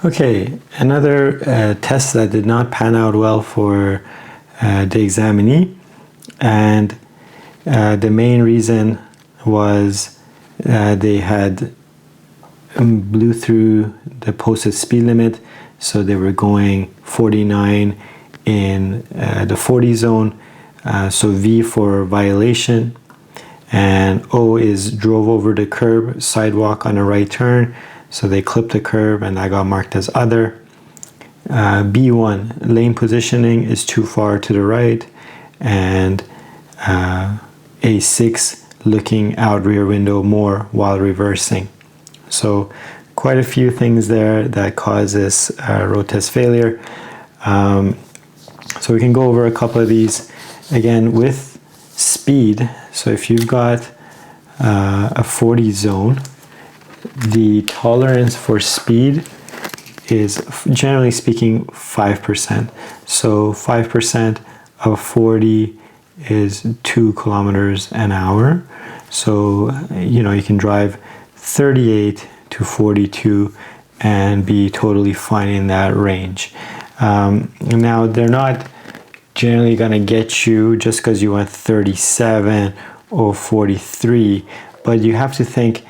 Okay, another test that did not pan out well for the examinee, and the main reason was they had blew through the posted speed limit, so they were going 49 in the 40 zone, so V for violation, and O is drove over the curb, sidewalk on a right turn, so they clipped the curb and that got marked as other. B1, lane positioning is too far to the right, and A6, looking out rear window more while reversing. So quite a few things there that causes road test failure. So we can go over a couple of these again with speed. So if you've got a 40 zone, the tolerance for speed is, generally speaking, 5%. So 5% of 40 is 2 kilometers an hour. So, you know, you can drive 38 to 42 and be totally fine in that range. Now, they're not generally going to get you just because you went 37 or 43, but you have to think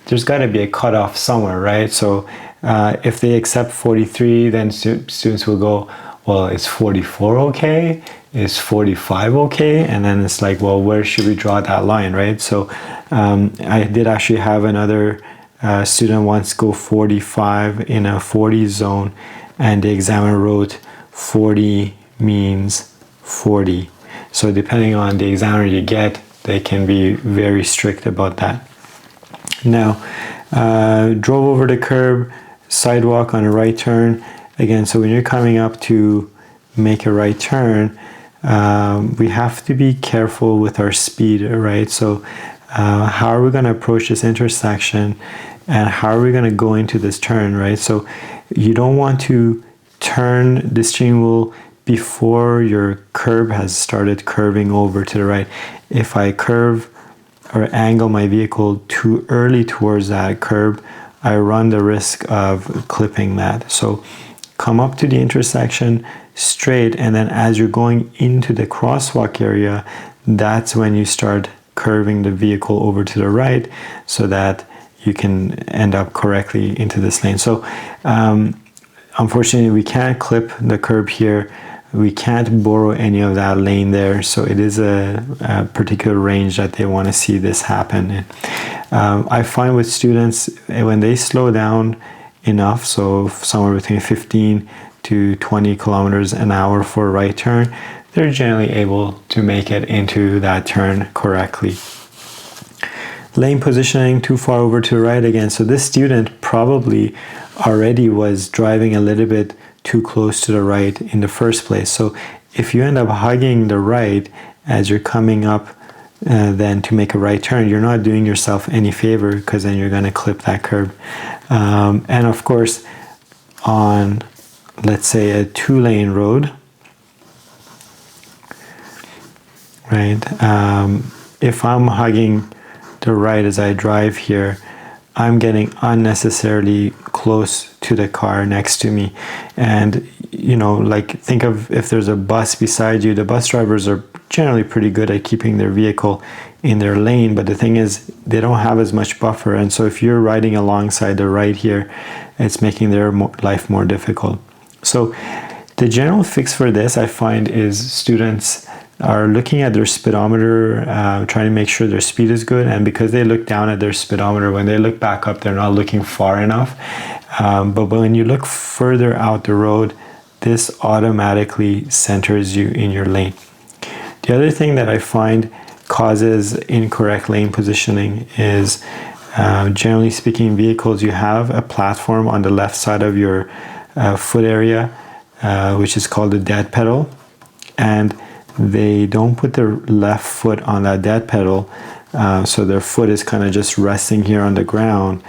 there's got to be a cutoff somewhere, right? So if they accept 43, then students will go, well, is 44 okay? Is 45 okay? And then it's like, well, where should we draw that line, right? So I did actually have another student once go 45 in a 40 zone, and the examiner wrote 40 means 40. So depending on the examiner you get, they can be very strict about that. Now, drove over the curb, sidewalk on a right turn. Again, so when you're coming up to make a right turn, we have to be careful with our speed, right? So how are we going to approach this intersection, and how are we going to go into this turn, right? So you don't want to turn the steering wheel before your curb has started curving over to the right. If I curve or angle my vehicle too early towards that curb, I run the risk of clipping that. So come up to the intersection straight, and then as you're going into the crosswalk area, that's when you start curving the vehicle over to the right so that you can end up correctly into this lane. So unfortunately, we can't clip the curb here. We can't borrow any of that lane there, so it is a particular range that they want to see this happen in. I find with students, when they slow down enough, so somewhere between 15 to 20 kilometers an hour for a right turn, they're generally able to make it into that turn correctly. Lane positioning too far over to the right again. So this student probably already was driving a little bit too close to the right in the first place. So if you end up hugging the right as you're coming up then to make a right turn, you're not doing yourself any favor, because then you're going to clip that curb. And of course, on, let's say, a 2-lane road, right? If I'm hugging the right as I drive here, I'm getting unnecessarily close to the car next to me. And, you know, like, think of if there's a bus beside you, the bus drivers are generally pretty good at keeping their vehicle in their lane, but the thing is, they don't have as much buffer. And so if you're riding alongside the right here, it's making their life more difficult. So the general fix for this, I find, is students are looking at their speedometer, trying to make sure their speed is good, and because they look down at their speedometer, when they look back up, they're not looking far enough. But when you look further out the road, this automatically centers you in your lane. The other thing that I find causes incorrect lane positioning is, generally speaking, vehicles, you have a platform on the left side of your foot area, which is called the dead pedal, and they don't put their left foot on that dead pedal, so their foot is kind of just resting here on the ground,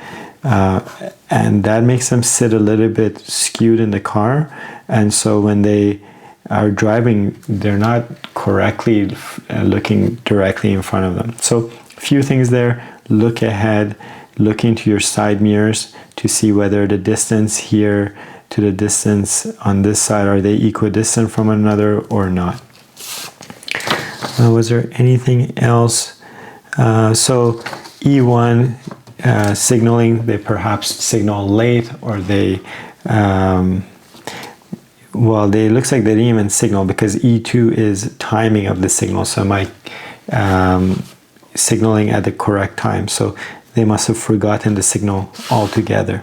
and that makes them sit a little bit skewed in the car, and so when they are driving, they're not correctly looking directly in front of them. So a few things there: look ahead, look into your side mirrors to see whether the distance here to the distance on this side, are they equidistant from one another or not? Was there anything else? So E1 signaling, they perhaps signal late, or they well, they looks like they didn't even signal, because E2 is timing of the signal, so my signaling at the correct time, so they must have forgotten the signal altogether.